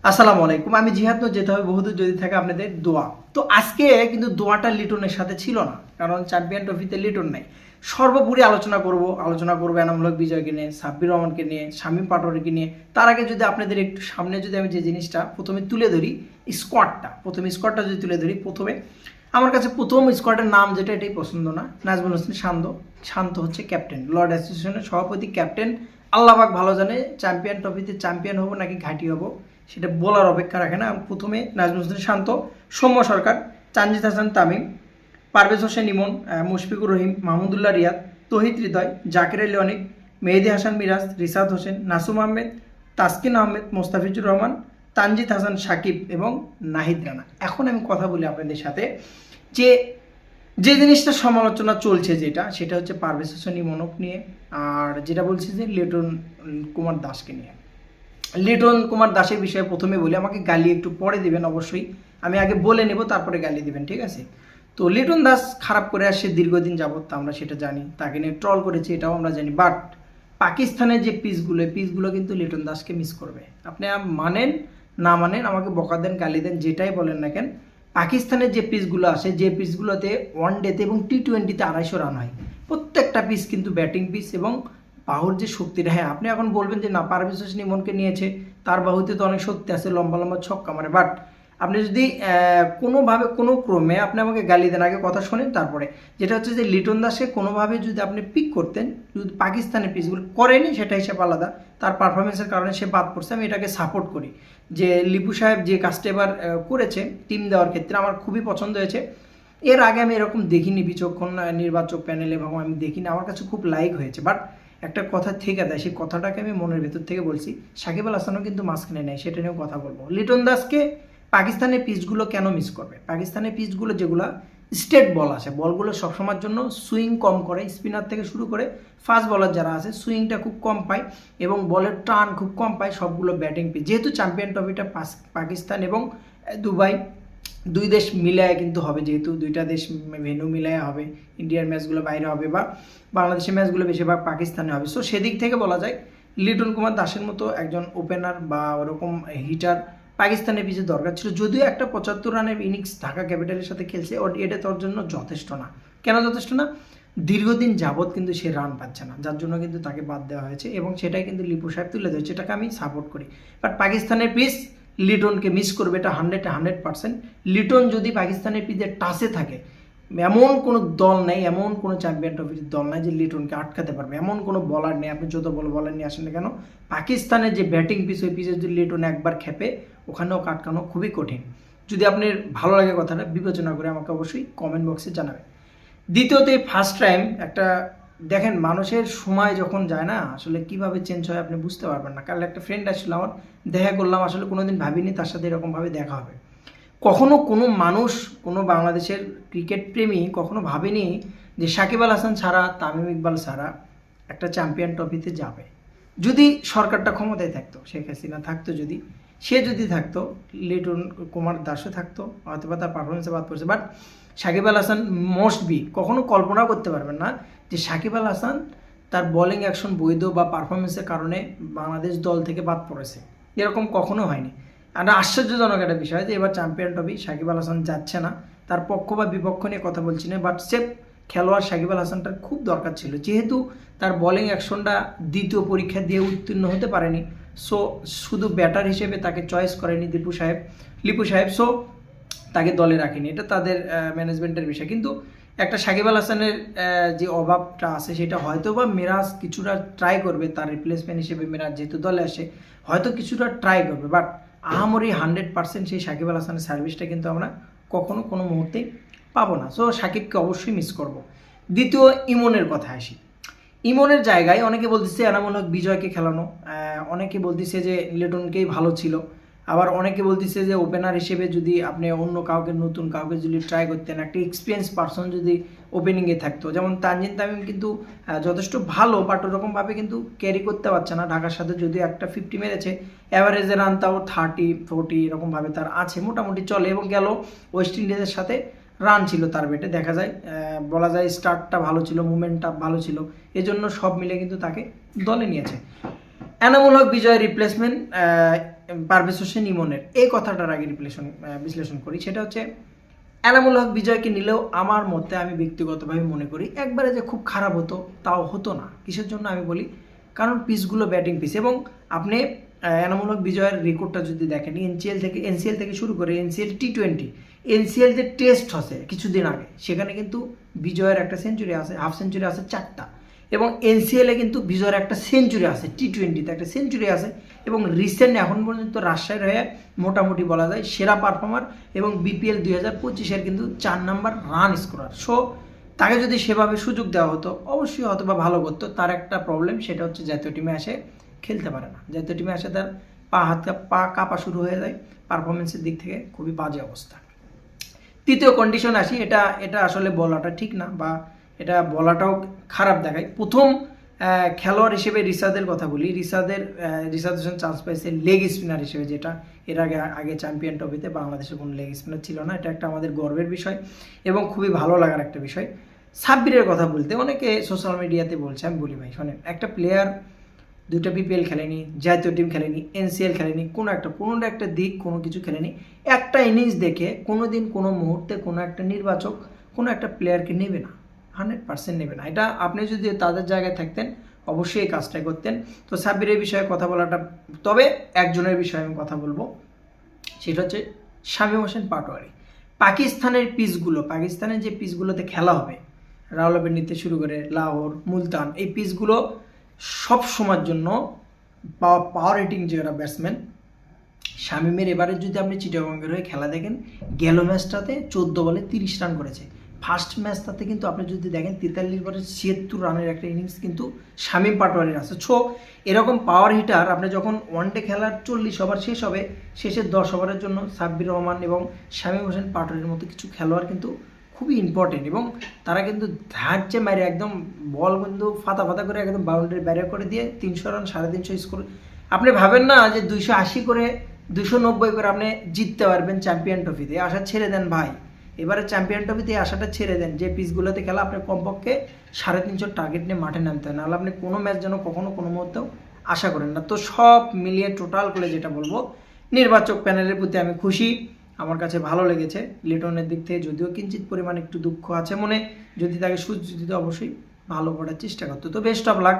আসসালামু আলাইকুম। আমি জিহাদ নূর, যেতে হবে বহুদূর যদি থাকে আপনাদের দোয়া। তো আজকে কিন্তু দোয়াটা লিটনের সাথে ছিল না, কারণ চ্যাম্পিয়ন ট্রফিতে লিটন নাই। সর্বোপরি আলোচনা করবো এনামুল হক বিজয়কে নিয়ে, সাব্বির রহমানকে নিয়ে, শামীম পাটোয়ারিকে নিয়ে। তার আগে যদি আপনাদের একটু সামনে যদি আমি যে জিনিসটা প্রথমে তুলে ধরি, স্কোয়াডটা যদি তুলে ধরি, প্রথমে আমার কাছে প্রথম স্কোয়াডের নাম যেটা, এটাই পছন্দ না, নাজমুল হোসেন শান্ত হচ্ছে ক্যাপ্টেন, লর্ড অ্যাসোসিয়েশনের সভাপতি, ক্যাপ্টেন। আল্লাহ পাক ভালো জানে চ্যাম্পিয়ন ট্রফিতে চ্যাম্পিয়ন হবো নাকি ঘাঁটি হবো, সেটা বলার অপেক্ষা রাখে না। প্রথমে নাজমুল হোসেন শান্ত, সৌম্য সরকার, তানজিদ হাসান তামিম, পারভেজ হোসেন ইমন, মুশফিকুর রহিম, মাহমুদুল্লাহ রিয়াদ, তৌহিদ হৃদয়, জাকির আলী অনিক, মেহেদি হাসান মিরাজ, রিসাদ হোসেন, নাসুম আহমেদ, তাসকিন আহমেদ, মোস্তাফিজুর রহমান, তানজিদ হাসান সাকিব এবং নাহিদ রানা। এখন আমি কথা বলি আপনাদের সাথে যে যে জিনিসটা সমালোচনা চলছে, সেটা হচ্ছে পারভেজ হোসেন ইমনক নিয়ে, আর যেটা বলছি যে লিটন কুমার দাসকে নিয়ে। লিটন কুমার দাসের বিষয়ে প্রথমে বলি, আমাকে গালি একটু পরে দিবেন অবশ্যই, আমি আগে বলে নেব তারপরে গালি দিবেন, ঠিক আছে? তো লিটন দাস খারাপ করে আসছে দীর্ঘদিন যাবত, আমরা সেটা জানি, তাকে নিয়ে ট্রল করেছি এটাও আমরা জানি। বাট পাকিস্তানের যে পিসগুলো কিন্তু লিটন দাসকে মিস করবে। আপনি মানেন না মানেন, আমাকে বকা দেন, গালি দেন, যেটাই বলেন না কেন, পাকিস্তানের যে পিসগুলো আসে, যে পিসগুলোতে ওয়ানডেতে এবং টি-20-তে 250 রান হয়, প্রত্যেকটা পিস কিন্তু ব্যাটিং পিস এবং বাহুর যে শক্তিটা। হ্যাঁ, আপনি এখন বলবেন যে না, পারভেজ হোসেন ইমনকে নিয়েছে, তার বাহুতে তো অনেক শক্তি আছে, লম্বা লম্বা ছক্কা মারে। বাট আপনি যদি কোনোভাবে কোনো ক্রমে আপনি আমাকে গালি দেন, আগে কথা শোনেন তারপরে, যেটা হচ্ছে যে লিটন দাসকে কোনোভাবে যদি আপনি পিক করতেন, যদি পাকিস্তানের পিচগুলো করেনি সেটা হিসাব আলাদা, তার পারফরমেন্সের কারণে সে বাদ পড়ছে, আমি এটাকে সাপোর্ট করি। যে লিপু সাহেব যে কাজটা এবার করেছে টিম দেওয়ার ক্ষেত্রে, আমার খুবই পছন্দ হয়েছে। এর আগে আমি এরকম দেখিনি বিচক্ষণ নির্বাচক প্যানেল, এবং আমি দেখিনি, আমার কাছে খুব লাইক হয়েছে। বাট একটা কথা থেকে দেয়, সেই কথাটাকে আমি মনের ভেতর থেকে বলছি, সাকিব আল হাসানও কিন্তু মাঝখানে নেই, সেটা নিয়েও কথা বলবো। লিটন দাসকে পাকিস্তানের পিচগুলো কেন মিস করবে? পাকিস্তানের পিচগুলো যেগুলো স্টেট বল আসে, বলগুলো সবসময়ের জন্য সুইং কম করে, স্পিনার থেকে শুরু করে ফাস্ট বলার যারা আছে সুইংটা খুব কম পায় এবং বলের টান খুব কম পায়, সবগুলো ব্যাটিং পিচ। যেহেতু চ্যাম্পিয়ন ট্রফিটা পাকিস্তান এবং দুবাই দুই দেশ মিলায় কিন্তু হবে, যেহেতু দুইটা দেশ ভেন্যু মিলায় হবে, ইন্ডিয়ার ম্যাচগুলো বাইরে হবে বা বাংলাদেশের ম্যাচগুলো বেশিরভাগ পাকিস্তানে হবে। সো সেদিক থেকে বলা যায় লিটন কুমার দাসের মতো একজন ওপেনার বা ওরকম হিটার পাকিস্তানের পিছিয়ে দরকার ছিল। যদিও একটা 75 রানের ইনিংস ঢাকা ক্যাপিটালের সাথে খেলছে, এটা তোর জন্য যথেষ্ট না। কেন যথেষ্ট না? দীর্ঘদিন যাবৎ কিন্তু সে রান পাচ্ছে না, যার জন্য কিন্তু তাকে বাদ দেওয়া হয়েছে, এবং সেটাই কিন্তু লিপু সাহেব তুলে ধরেছে, এটাকে আমি সাপোর্ট করি। বাট পাকিস্তানের পিচ লিটনকে মিস করবে, এটা 100%। লিটন যদি পাকিস্তানের পিচের টাচে থাকে, এমন কোনো দল নেই, এমন কোনো চ্যাম্পিয়ন ট্রফির দল নাই যে লিটনকে আটকাতে পারবে, এমন কোনো বলার নেই। আপনি যত বলার নিয়ে আসেন না কেন, পাকিস্তানের যে ব্যাটিং পিচ, ওই পিচে যদি লিটন একবার খেপে, ওখানেও আটকানো খুবই কঠিন। যদি আপনার ভালো লাগে কথাটা বিবেচনা করে আমাকে অবশ্যই কমেন্ট বক্সে জানাবেন। দ্বিতীয়ত, ফার্স্ট টাইম একটা দেখেন, মানুষের সময় যখন যায় না, আসলে কিভাবে চেঞ্জ হয় আপনি বুঝতে পারবেন না। কাল একটা ফ্রেন্ড আসছিল আমার, দেখা করলাম, আসলে কোনোদিন ভাবিনি তার সাথে এরকমভাবে দেখা হবে। কখনো কোনো মানুষ, কোনো বাংলাদেশের ক্রিকেট প্রেমী কখনো ভাবেনি যে সাকিব আল হাসান ছাড়া, তামিম ইকবাল ছাড়া একটা চ্যাম্পিয়ন ট্রফিতে যাবে। যদি সরকারটা ক্ষমতায় থাকতো, শেখ হাসিনা থাকতো, সে যদি থাকতো, লিটন কুমার দাসও থাকতো, হয়তো বা তার পারফরমেন্সে বাদ পড়ছে। But Shakib Al Hasan most be, কখনো কল্পনা করতে পারবেন না যে সাকিব আল হাসান তার বোলিং অ্যাকশন বৈধ বা পারফরমেন্সের কারণে বাংলাদেশ দল থেকে বাদ পড়েছে, এরকম কখনো হয়নি। আর আশ্চর্যজনক একটা বিষয় যে এবার চ্যাম্পিয়ন ট্রফি সাকিব আল হাসান যাচ্ছে না, তার পক্ষ বা বিপক্ষ নিয়ে কথা বলছি না, বাট সেফ খেলোয়াড় সাকিব আল হাসানটার খুব দরকার ছিল, যেহেতু তার বোলিং অ্যাকশনটা দ্বিতীয় পরীক্ষা দিয়ে উত্তীর্ণ হতে পারেনি। সো শুধু ব্যাটার হিসেবে তাকে চয়েস করেনি লিপু সাহেব, সো তাকে দলে রাখেনি, এটা তাদের ম্যানেজমেন্টের বিষয়। কিন্তু একটা সাকিব আল হাসানের যে অভাবটা আছে, সেটা হয়তো বা মিরাজ কিছুটা ট্রাই করবে, তার রিপ্লেসমেন্ট হিসেবে মিরাজ যেহেতু দলে আসে, হয়তো কিছুটা ট্রাই করবে। বাট আহামরি 100% সেই সাকিব আল হাসানের সার্ভিসটা কিন্তু আমরা কখনো কোনো মুহূর্তেই পাবো না। সো সাকিবকে অবশ্যই মিস করব। দ্বিতীয়, ইমনের কথা আসি। ইমনের জায়গায় অনেকে বলতেছে এনামুল হক বিজয়কে খেলানো, অনেকে বলতেছে যে লিটনকেই ভালো ছিল, আবার অনেকে বলতেছে যে ওপেনার হিসেবে যদি আপনি অন্য কাউকে, নতুন কাউকে যদি ট্রাই করতেন, একটা এক্সপিরিয়েন্স পারসন যদি ওপেনিংয়ে থাকতো, যেমন তানজিদ তামিম কিন্তু যথেষ্ট ভালো, বাট ওরকমভাবে কিন্তু ক্যারি করতে পারছে না। ঢাকার সাথে যদিও একটা 50 মেরেছে, অ্যাভারেজে রান তাও 30-40 এরকমভাবে তার আছে, মোটামুটি চলে। এবং গেল ওয়েস্ট ইন্ডিজের সাথে রান ছিল তার ব্যাটে, দেখা যায়, বলা যায় স্টার্টটা ভালো ছিল, মুভমেন্টটা ভালো ছিল, এজন্য সব মিলে কিন্তু তাকে দলে নিয়েছে। এনামুল হক বিজয়ের রিপ্লেসমেন্ট পারভেজ হোসেন ইমনের এই কথাটার আগে বিশ্লেষণ করি। সেটা হচ্ছে এনামুল হক বিজয়কে নিলেও আমার মতে আমি ব্যক্তিগতভাবে মনে করি একবারে যে খুব খারাপ হতো তাও হতো না। কিসের জন্য আমি বলি, কারণ পিচগুলো ব্যাটিং পিচ, এবং আপনি এনামুল হক বিজয়ের রেকর্ডটা যদি দেখেন এনসিএল থেকে শুরু করে এনসিএল T20, এনসিএল যে টেস্ট হচ্ছে কিছুদিন আগে, সেখানে কিন্তু বিজয়ের একটা সেঞ্চুরি আছে, হাফ সেঞ্চুরি আছে 4টা, এবং এনসিএলে কিন্তু বিজয়ের একটা সেঞ্চুরি আছে, T20-তে একটা সেঞ্চুরি আছে, এবং রিসেন্ট এখন পর্যন্ত রাজশাহীর হয়ে মোটামুটি বলা যায় সেরা পারফর্মার, এবং BPL 2025-এর কিন্তু 4 নম্বর রান স্কোরার। সো তাকে যদি সেভাবে সুযোগ দেওয়া হতো অবশ্যই হয়তো বা ভালো করতো। তার একটা প্রবলেম, সেটা হচ্ছে জাতীয় টিমে আসে খেলতে পারে না, জাতীয় টিমে আসে তার পা কাঁপা শুরু হয়ে যায়, পারফরমেন্সের দিক থেকে খুবই বাজে অবস্থা। তৃতীয় কন্ডিশন আসি, এটা আসলে বলাটা ঠিক না, বা এটা বলাটাও খারাপ দেখায়। প্রথম খেলোয়াড় হিসেবে রিশাদের কথা বলি, রিশাদ হোসেন চান্স পাইছে লেগ স্পিনার হিসেবে, যেটা এর আগে চ্যাম্পিয়ন ট্রফিতে বাংলাদেশের কোনো লেগ স্পিনার ছিল না। এটা একটা আমাদের গর্বের বিষয় এবং খুবই ভালো লাগার একটা বিষয়। সাব্বিরের কথা বলতে অনেকে সোশ্যাল মিডিয়াতে বলছে, আমি বলি ভাই শোনেন, একটা প্লেয়ার 2টা BPL খেলেনি, জাতীয় টিম খেলেনি, NCL খেলেনি, কোনো একটা দিক কোনো কিছু খেলেনি, একটা ইনিংস দেখে কোনো দিন কোনো মুহূর্তে কোনো একটা নির্বাচক কোনো একটা প্লেয়ারকে নেবে না, 100% নেবে না। এটা আপনি যদি তাদের জায়গায় থাকতেন অবশ্যই এই কাজটাই করতেন। তো সাব্বিরের বিষয়ে কথা বলাটা, তবে একজনের বিষয়ে আমি কথা বলবো, সেটা হচ্ছে শামীম হোসেন পাটোয়ারি। পাকিস্তানের যে পিচগুলোতে খেলা হবে, রাওয়ালপিন্ডিতে শুরু করে লাহোর, মুলতান, এই পিচগুলো সব সময়ের জন্য পাওয়ার হিটিং যারা ব্যাটসম্যান, শামীমের এবারে যদি আপনি চিটাগংয়ের হয়ে খেলা দেখেন, গেল ম্যাচটাতে 14 বলে 30 রান করেছে। ফার্স্ট ম্যাচটাতে কিন্তু আপনি যদি দেখেন 43 বলে 76 রানের একটা ইনিংস কিন্তু শামীম পাটোয়ারির আছে। এরকম পাওয়ার হিটার আপনি যখন ওয়ানডে খেলার 40 ওভার শেষ হবে, শেষের 10 ওভারের জন্য সাব্বির রহমান এবং শামীম হোসেন পাটোয়ারির মতো কিছু খেলোয়াড় কিন্তু খুবই ইম্পর্টেন্ট, এবং তারা কিন্তু ধাঁচে মারে একদম বল কিন্তু ফাতা করে একদম বাউন্ডারি ব্যারিয়ার করে দিয়ে 300 রান 350 স্কোর। আপনি ভাবেন না যে 280 করে 290 করে আপনি জিততে পারবেন চ্যাম্পিয়ন ট্রফিতে, আশা ছেড়ে দেন ভাই। এবারে চ্যাম্পিয়ন ট্রফিতে আশাটা ছেড়ে দেন, যে পিচগুলোতে খেলা আপনার কমপক্ষে 350 টার্গেট নিয়ে মাঠে নামতে হয়, নাহলে আপনি কোনো ম্যাচ যেন কখনো কোনো মুহূর্তেও আশা করেন না। তো সব মিলিয়ে টোটাল করে যেটা বলবো, নির্বাচক প্যানেলের প্রতি আমি খুশি, আমার কাছে ভালো লেগেছে। লিটনের দিক থেকে যদিও কিঞ্চিত পরিমাণ একটু দুঃখ আছে মনে, যদি তাকে সুযোগ দিতে অবশ্যই ভালো করার চেষ্টা করতো। তো বেস্ট অফ লাক,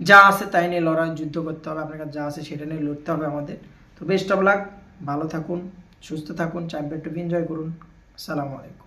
যা আছে তাই নিয়ে যুদ্ধ করতে হবে, আপনার কাছে যা আছে সেটা নিয়ে লড়তে হবে আমাদের। তো বেস্ট অফ লাক, ভালো থাকুন, সুস্থ থাকুন, চ্যাম্পিয়ন ট্রফি এনজয় করুন। আসসালামু আলাইকুম।